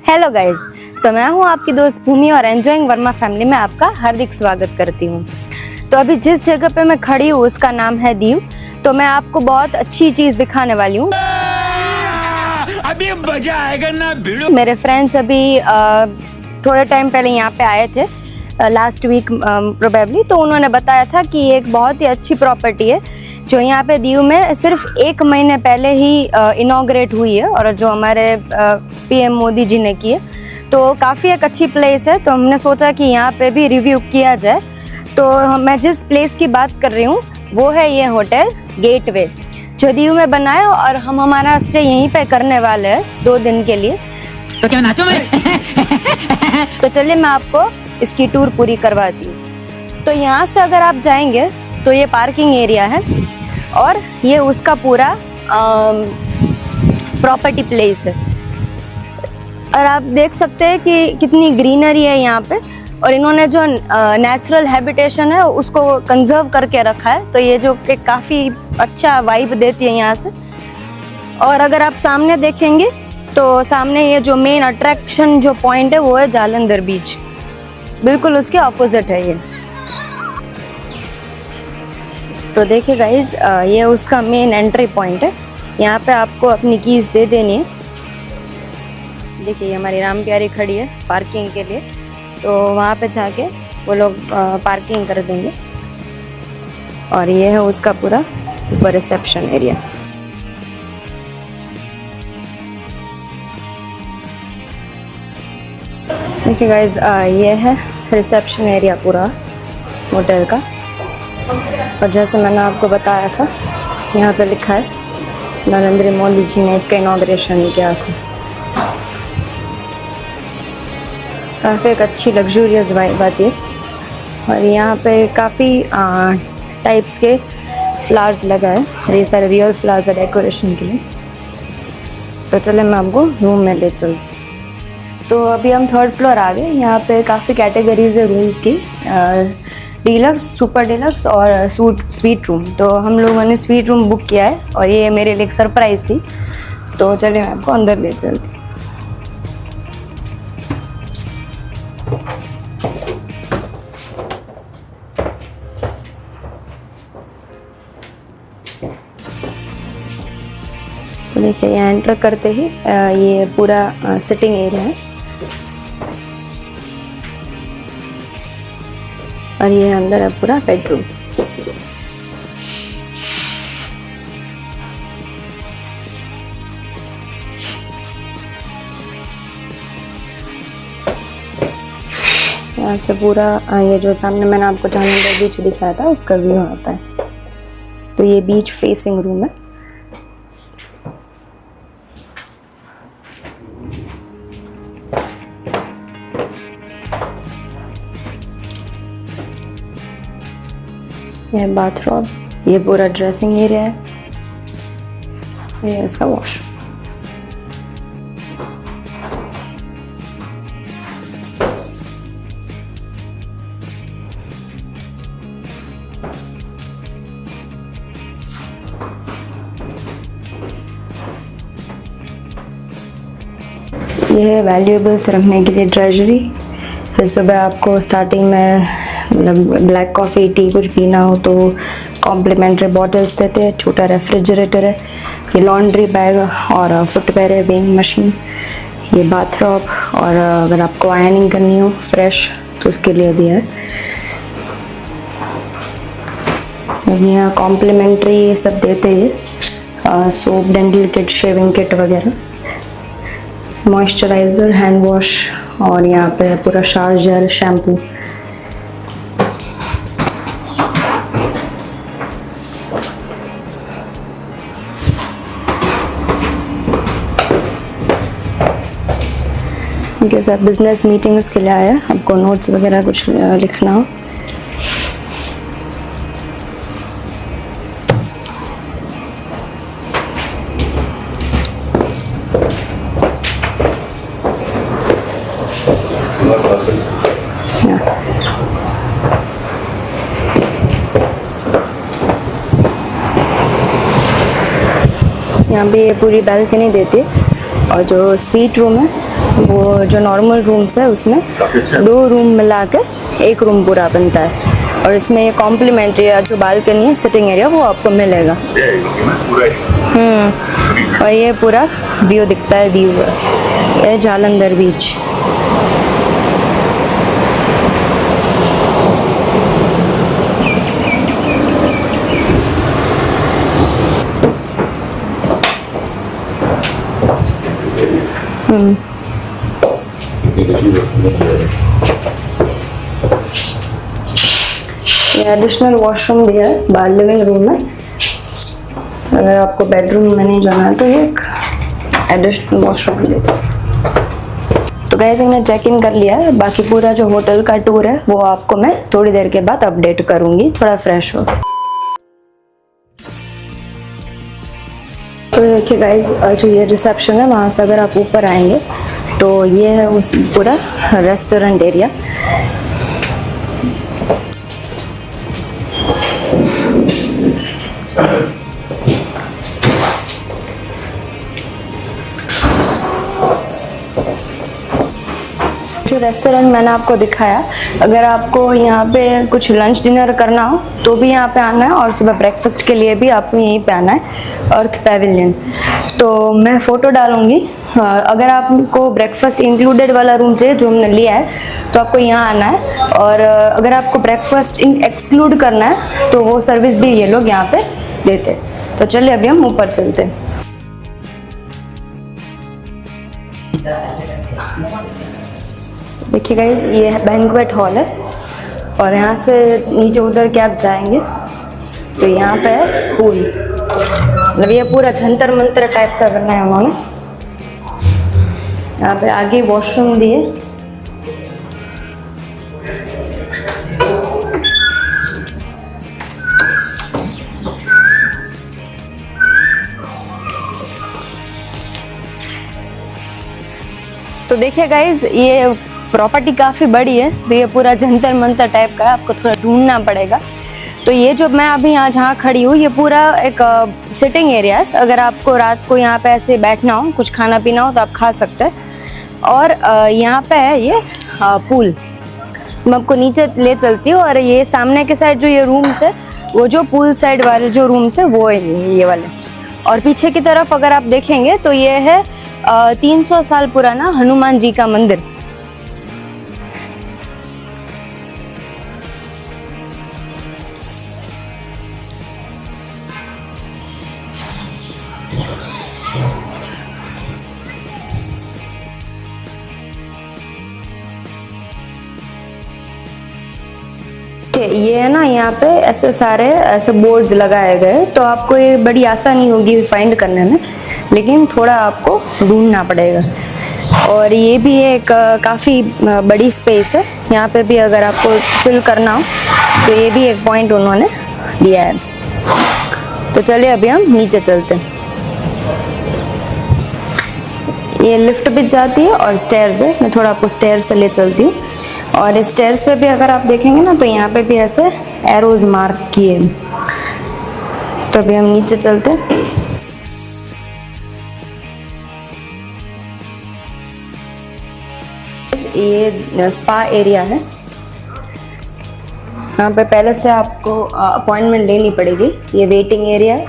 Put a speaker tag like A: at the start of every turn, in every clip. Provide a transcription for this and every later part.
A: Hello guys, तो मैं हूँ आपकी दोस्त भूमि और एंजॉइंग वर्मा फैमिली में आपका हार्दिक स्वागत करती हूँ। तो अभी जिस जगह पे मैं खड़ी हूँ उसका नाम है दीव। तो मैं आपको बहुत अच्छी चीज़ दिखाने वाली हूँ।
B: अभी मजा आएगा ना भिड़ो।
A: मेरे फ्रेंड्स अभी थोड़े टाइम पहले यहाँ पे आए थे, लास्ट वीक प्रोबेबली। तो उन्होंने बताया था कि एक बहुत ही अच्छी प्रॉपर्टी है जो यहाँ पे दीव में सिर्फ 1 महीने पहले ही इनॉग्रेट हुई है और जो हमारे पीएम मोदी जी ने की है। तो काफ़ी एक अच्छी प्लेस है, तो हमने सोचा कि यहाँ पे भी रिव्यू किया जाए। तो मैं जिस प्लेस की बात कर रही हूँ वो है ये होटल गेटवे जो दीव में बना है, और हम हमारा स्टे यहीं पे करने वाले हैं 2 दिन के लिए।
B: तो क्या नाचो मैं?
A: तो चलिए मैं आपको इसकी टूर पूरी करवाती हूँ। तो यहाँ से अगर आप जाएंगे तो ये पार्किंग एरिया है और ये उसका पूरा प्रॉपर्टी प्लेस है। और आप देख सकते हैं कि कितनी ग्रीनरी है यहाँ पे, और इन्होंने जो नेचुरल हैबिटेशन है उसको कंजर्व करके रखा है। तो ये जो कि काफ़ी अच्छा वाइब देती है यहाँ से। और अगर आप सामने देखेंगे तो सामने ये जो मेन अट्रैक्शन जो पॉइंट है वो है जालंधर बीच, बिल्कुल उसके ऑपोजिट है ये। तो देखिए गाइज, ये उसका मेन एंट्री पॉइंट है। यहाँ पे आपको अपनी कीज़ दे देनी है। देखिए ये हमारी राम प्यारी खड़ी है पार्किंग के लिए, तो वहाँ पे जाके वो लोग पार्किंग कर देंगे। और ये है उसका पूरा ऊपर रिसेप्शन एरिया। देखिए गाइज, ये है रिसेप्शन एरिया पूरा होटल का। और जैसे मैंने आपको बताया था, यहाँ पे लिखा है नरेंद्र मोदी जी ने इसका इनॉग्रेशन किया था। काफ़ी एक अच्छी लग्जूरियस वाइब आती है। और यहाँ पे काफ़ी टाइप्स के फ्लावर्स लगा है, ये सारे रियल फ्लावर्स है डेकोरेशन के लिए। तो चले मैं आपको रूम में ले चलूँ। तो अभी हम 3rd फ्लोर आ गए। यहाँ पे काफ़ी कैटेगरीज है रूम्स की, डीलक्स, सुपर डीलक्स और स्वीट रूम। तो हम लोगों ने स्वीट रूम बुक किया है और ये मेरे लिए एक सरप्राइज़ थी। तो चलिए मैं आपको अंदर ले चलती। तो देखिए यहाँ एंटर करते ही ये पूरा सिटिंग एरिया है। और ये अंदर है पूरा बेडरूम। यहाँ से पूरा ये जो सामने मैंने आपको जालंधर बीच दिखाया था उसका व्यू आता है। तो ये बीच फेसिंग रूम है। यह बाथरूम, ये पूरा ड्रेसिंग एरिया है, ये इसका वॉशरूम। ये है वैल्यूएबल्स रखने के लिए ट्रेजरी। फिर सुबह आपको स्टार्टिंग में मतलब ब्लैक कॉफ़ी, टी कुछ पीना हो तो कॉम्प्लीमेंट्री बॉटल्स देते हैं। छोटा रेफ्रिजरेटर है, ये लॉन्ड्री बैग और फुटवेयर है, वेइंग मशीन, ये बाथटब। और अगर आपको आयरनिंग करनी हो फ्रेश तो उसके लिए दिया है। यहाँ कॉम्प्लीमेंट्री ये सब देते हैं, soap, dental kit, shaving kit वगैरह, मॉइस्चराइज़र, हैंड वॉश, और यहाँ पे पूरा शावर जेल, शैम्पू। उनके साथ बिजनेस मीटिंग्स के लिए आया, आपको नोट्स वगैरह कुछ लिखना हो। यहाँ पे ये पूरी बैल्कनी देती है। और जो स्वीट रूम है वो जो नॉर्मल रूम्स है उसमें 2 रूम मिला के 1 रूम पूरा बनता है। और इसमें ये कॉम्प्लीमेंट्री जो बालकनी है, सिटिंग एरिया, वो आपको मिलेगा। और ये पूरा व्यू दिखता है दीव का। ये जालंधर बीच। ये एडिशनल वॉशरूम भी है बाहर लिविंग रूम में। अगर आपको बेडरूम में नहीं जाना है तो ये एक एडिशनल वॉशरूम देते हैं। तो गाइस हमने चेक इन कर लिया है। बाकी पूरा जो होटल का टूर है वो आपको मैं थोड़ी देर के बाद अपडेट करूंगी, थोड़ा फ्रेश हो। तो देखिए गाइस, जो ये रिसेप्शन है वहाँ से अगर आप ऊपर आएंगे तो ये है उस पूरा रेस्टोरेंट एरिया। जो रेस्टोरेंट मैंने आपको दिखाया, अगर आपको यहाँ पे कुछ लंच डिनर करना हो तो भी यहाँ पे आना है, और सुबह ब्रेकफास्ट के लिए भी आपको यहीं पे आना है, अर्थ पैविलियन। तो मैं फ़ोटो डालूँगी। अगर आपको ब्रेकफास्ट इंक्लूडेड वाला रूम चाहिए जो हमने लिया है तो आपको यहाँ आना है, और अगर आपको ब्रेकफास्ट एक्सक्लूड करना है तो वो सर्विस भी ये लोग यहाँ पे देते हैं। तो चलिए अभी हम ऊपर चलते हैं। देखिए गाइस, ये है बैंक्वेट हॉल है, और यहाँ से नीचे उधर के आप जाएंगे तो यहाँ पे है पूल। मतलब ये पूरा जंतर मंतर टाइप का करना है उन्होंने। यहाँ पे आगे वॉशरूम दिए। तो देखिए गाइस, ये प्रॉपर्टी काफ़ी बड़ी है, तो ये पूरा जंतर मंतर टाइप का है, आपको थोड़ा ढूंढना पड़ेगा। तो ये जो मैं अभी यहाँ जहाँ खड़ी हूँ, ये पूरा एक सिटिंग एरिया है। अगर आपको रात को यहाँ पे ऐसे बैठना हो, कुछ खाना पीना हो तो आप खा सकते हैं। और यहाँ पे है ये पूल। मैं आपको नीचे ले चलती हूँ, और ये सामने के साइड जो ये रूम्स है, वो जो पूल साइड वाले जो रूम्स है वो है ये वाले। और पीछे की तरफ अगर आप देखेंगे तो ये है 300 साल पुराना हनुमान जी का मंदिर। ये है ना, यहाँ पे ऐसे सारे ऐसे बोर्ड्स लगाए गए, तो आपको ये बड़ी आसानी होगी फाइंड करने में, लेकिन थोड़ा आपको ढूंढना पड़ेगा। और ये भी एक काफ़ी बड़ी स्पेस है। यहाँ पे भी अगर आपको चिल करना हो तो ये भी एक पॉइंट उन्होंने दिया है। तो चलिए अभी हम नीचे चलते हैं। ये लिफ्ट भी जाती है और स्टेयर्स है। मैं थोड़ा आपको स्टेयर्स से ले चलती हूँ। और स्टेयर्स पे भी अगर आप देखेंगे ना तो यहाँ पे भी ऐसे एरोज मार्क किए। तो अभी हम नीचे चलते हैं। ये स्पा एरिया है। यहाँ पे पहले से आपको अपॉइंटमेंट लेनी पड़ेगी। ये वेटिंग एरिया है।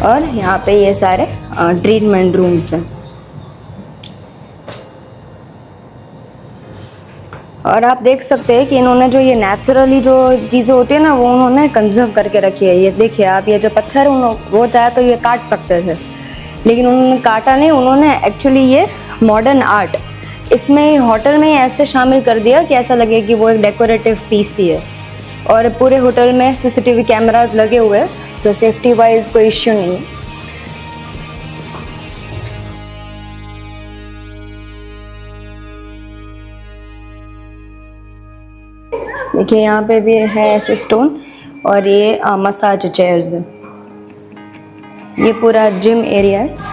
A: और यहाँ पे ये सारे ट्रीटमेंट रूम्स हैं। और आप देख सकते हैं कि इन्होंने जो ये नेचुरली जो चीज़ें होती है ना, वो उन्होंने कंजर्व करके रखी है। ये देखिए आप, ये जो पत्थर वो चाहे तो ये काट सकते थे, लेकिन उन्होंने काटा नहीं। उन्होंने एक्चुअली ये मॉडर्न आर्ट इसमें होटल में ऐसे शामिल कर दिया कि ऐसा लगे कि वो एक डेकोरेटिव पीस ही है। और पूरे होटल में सीसीटीवी कैमरास लगे हुए हैं, तो सेफ्टी वाइज कोई इश्यू नहीं है। देखिए यहाँ पे भी है ऐसे स्टोन, और ये मसाज चेयर्स है। ये पूरा जिम एरिया है।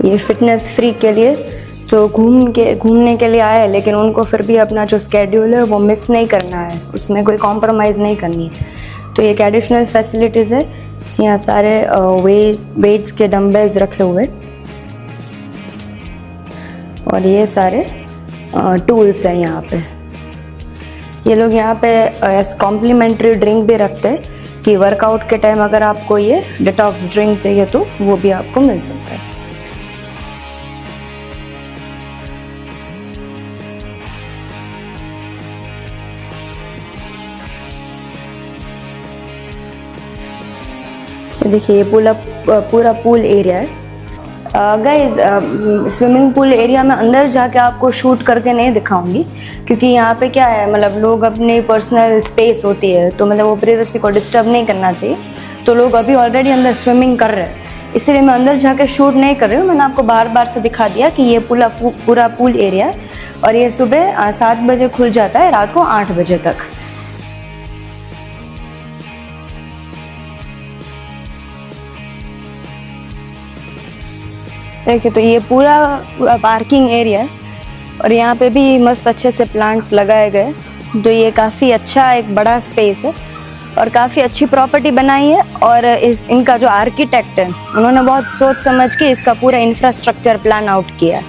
A: ये फिटनेस फ्री के लिए जो घूमने के लिए आए हैं, लेकिन उनको फिर भी अपना जो स्केड्यूल है वो मिस नहीं करना है, उसमें कोई कॉम्प्रोमाइज़ नहीं करनी है। तो ये एक एडिशनल फैसिलिटीज़ है। यहाँ सारे वेट्स के डंबल्स रखे हुए और ये सारे टूल्स हैं यहाँ पे। ये लोग यहाँ पे कॉम्प्लीमेंट्री ड्रिंक भी रखते हैं कि वर्कआउट के टाइम अगर आपको ये डिटॉक्स ड्रिंक चाहिए तो वो भी आपको मिल सकता है। देखिए ये पूरा पूल एरिया है। गाइस स्विमिंग पूल एरिया में अंदर जाके आपको शूट करके नहीं दिखाऊंगी, क्योंकि यहाँ पे क्या है, मतलब लोग अपनी पर्सनल स्पेस होती है, तो मतलब वो प्राइवेसी को डिस्टर्ब नहीं करना चाहिए। तो लोग अभी ऑलरेडी अंदर स्विमिंग कर रहे हैं, इसलिए मैं अंदर जाके शूट नहीं कर रही हूँ। मैंने आपको बार से दिखा दिया कि ये पूरा पूल एरिया है और ये सुबह 7 बजे खुल जाता है, रात को 8 बजे तक। देखिए तो ये पूरा पार्किंग एरिया है और यहाँ पे भी मस्त अच्छे से प्लांट्स लगाए गए, तो ये काफ़ी अच्छा एक बड़ा स्पेस है और काफ़ी अच्छी प्रॉपर्टी बनाई है। और इनका जो आर्किटेक्ट है उन्होंने बहुत सोच समझ के इसका पूरा इंफ्रास्ट्रक्चर प्लान आउट किया,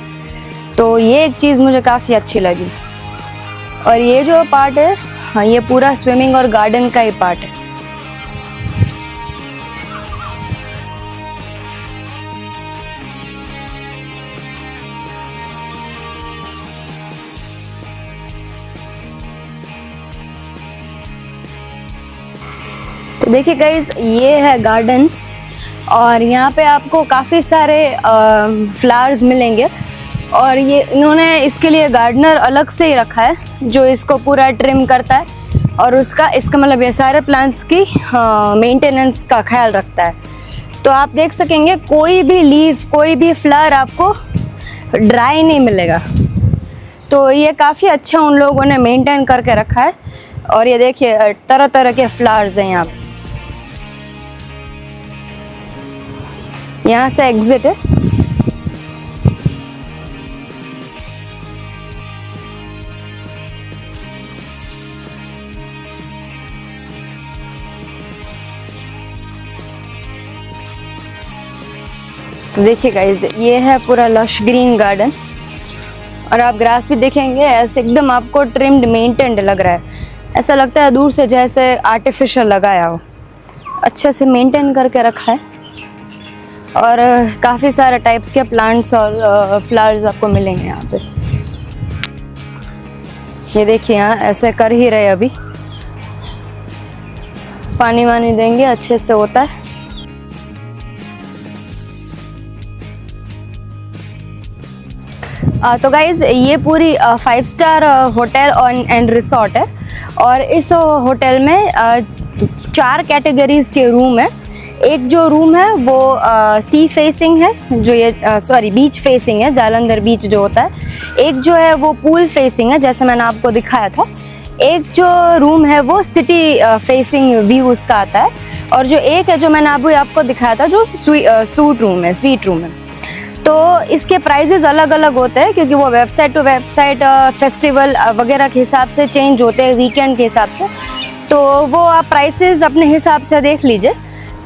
A: तो ये एक चीज़ मुझे काफ़ी अच्छी लगी। और ये जो पार्ट है, हाँ, ये पूरा स्विमिंग और गार्डन का ही पार्ट है। तो देखिए गाइस, ये है गार्डन और यहाँ पे आपको काफ़ी सारे फ्लावर्स मिलेंगे और ये इन्होंने इसके लिए गार्डनर अलग से ही रखा है जो इसको पूरा ट्रिम करता है और इसका मतलब ये सारे प्लांट्स की मेंटेनेंस का ख्याल रखता है। तो आप देख सकेंगे कोई भी लीफ, कोई भी फ्लावर आपको ड्राई नहीं मिलेगा। तो ये काफ़ी अच्छा उन लोगों ने मेंटेन करके रखा है। और ये देखिए तरह तरह के फ्लावर्स हैं यहाँ पे। यहाँ से एग्जिट है। तो देखिए गाइस, ये है पूरा लश ग्रीन गार्डन और आप ग्रास भी देखेंगे ऐसे एकदम आपको ट्रिम्ड मेंटेन्ड लग रहा है, ऐसा लगता है दूर से जैसे आर्टिफिशियल लगाया हो। अच्छे से मेंटेन करके रखा है और काफ़ी सारे टाइप्स के प्लांट्स और फ्लावर्स आपको मिलेंगे यहाँ पे। ये देखिए यहाँ ऐसे कर ही रहे, अभी पानी वानी देंगे अच्छे से होता है। तो गाइज़ ये पूरी 5 स्टार होटल एंड रिसोर्ट है और इस होटल में 4 कैटेगरीज के रूम है। एक जो रूम है वो सी फेसिंग है, जो ये बीच फेसिंग है, जालंधर बीच जो होता है। एक जो है वो पूल फेसिंग है, जैसे मैंने आपको दिखाया था। एक जो रूम है वो सिटी फेसिंग व्यू उसका आता है और जो एक है जो मैंने आपको दिखाया था जो स्वीट रूम है। तो इसके प्राइजेस अलग अलग होते हैं क्योंकि वो वेबसाइट टू वेबसाइट फेस्टिवल वगैरह के हिसाब से चेंज होते हैं, वीकेंड के हिसाब से। तो वो आप प्राइसेस अपने हिसाब से देख लीजिए।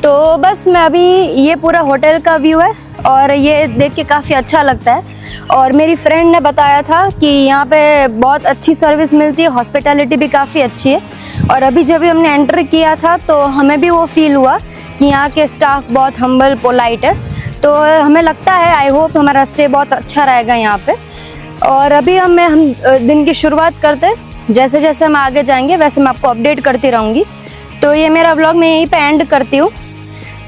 A: तो बस मैं अभी, ये पूरा होटल का व्यू है और ये देख के काफ़ी अच्छा लगता है। और मेरी फ्रेंड ने बताया था कि यहाँ पे बहुत अच्छी सर्विस मिलती है, हॉस्पिटैलिटी भी काफ़ी अच्छी है। और अभी जब हमने एंटर किया था तो हमें भी वो फील हुआ कि यहाँ के स्टाफ बहुत हम्बल पोलाइट है। तो हमें लगता है, आई होप हमारा स्टे बहुत अच्छा रहेगा यहाँ पे। और अभी हम दिन की शुरुआत करते हैं। जैसे जैसे हम आगे जाएंगे वैसे मैं आपको अपडेट करती रहूँगी। तो ये मेरा व्लॉग मैं यहीं पे एंड करती हूँ।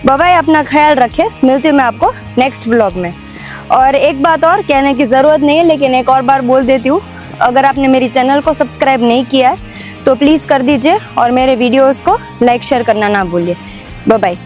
A: बाय बाय, अपना ख्याल रखें। मिलती हूँ मैं आपको नेक्स्ट व्लॉग में। और एक बात और कहने की ज़रूरत नहीं है, लेकिन एक और बार बोल देती हूँ, अगर आपने मेरी चैनल को सब्सक्राइब नहीं किया है तो प्लीज़ कर दीजिए और मेरे वीडियोज़ को लाइक शेयर करना ना भूलिए। Bye bye.